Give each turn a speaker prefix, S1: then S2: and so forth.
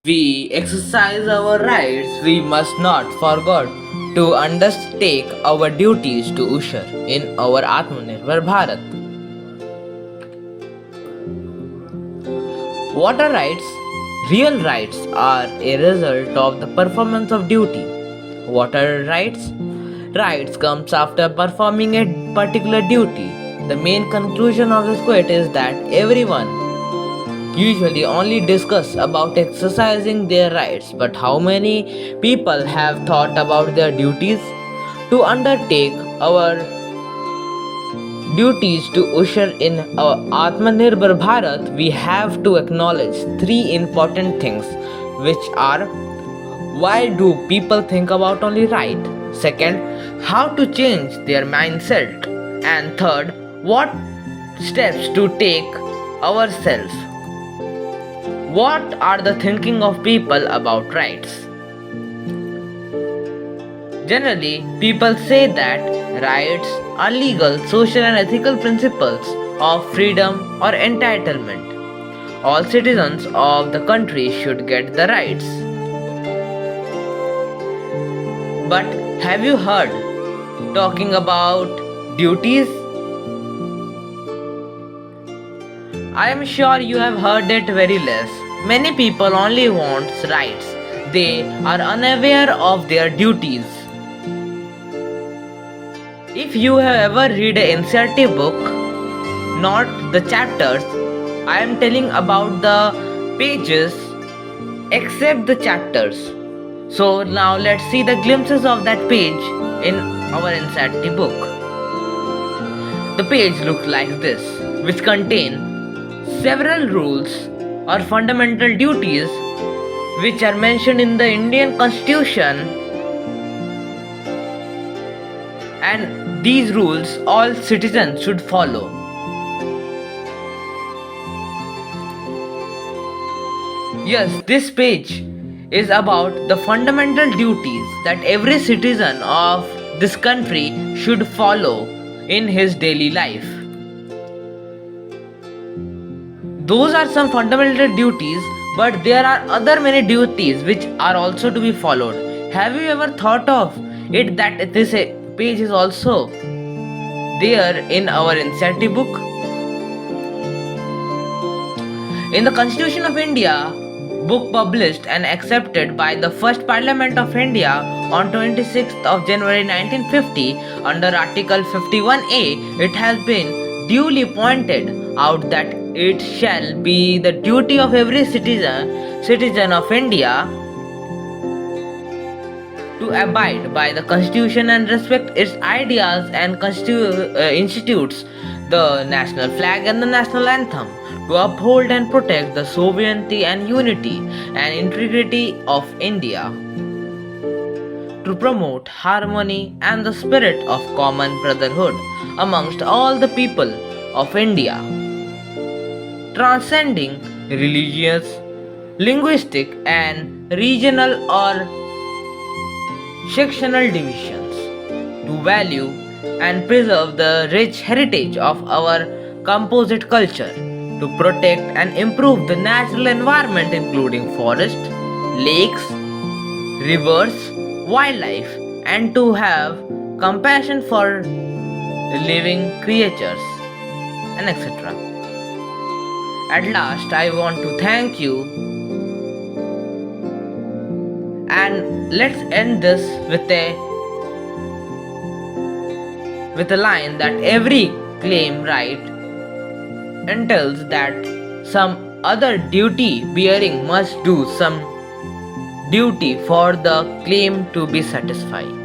S1: we exercise our rights, we must not forget to undertake our duties to usher in our Atmanirbhar Bharat. Water rights, real rights, are a result of the performance of duty. Water rights comes after performing a particular duty. The main conclusion of this quote is that everyone usually only discuss about exercising their rights, but how many people have thought about their duties? To undertake our duties to usher in our Atmanirbhar Bharat, we have to acknowledge three important things, which are: why do people think about only right? Second, how to change their mindset? And third, what steps to take ourselves? What are the thinking of people about rights? Generally, people say that rights are legal, social, and ethical principles of freedom or entitlement. All citizens of the country should get the rights. But have you heard talking about duties? I am sure you have heard it very less. Many people only want rights. They are unaware of their duties. If you have ever read a NCERT book, not the chapters, I am telling about the pages except the chapters. So now let's see the glimpses of that page in our NCERT book. The page looks like this, which contain several rules or fundamental duties which are mentioned in the Indian Constitution, and these rules all citizens should follow. Yes, this page is about the fundamental duties that every citizen of this country should follow in his daily life. Those are some fundamental duties, but there are other many duties which are also to be followed. Have you ever thought of it that this page is also there in our NCERT book? In the Constitution of India, book published and accepted by the first Parliament of India on 26th of January 1950 under Article 51A, it has been duly pointed out that it shall be the duty of every citizen of India to abide by the Constitution and respect its ideas and institutes, the national flag and the national anthem, to uphold and protect the sovereignty and unity and integrity of India, to promote harmony and the spirit of common brotherhood amongst all the people of India, transcending religious, linguistic, and regional or sectional divisions, to value and preserve the rich heritage of our composite culture, to protect and improve the natural environment including forests, lakes, rivers, wildlife, and to have compassion for living creatures, and etc. At last, I want to thank you, and let's end this with a line that every claim right entails that some other duty bearing must do some duty for the claim to be satisfied.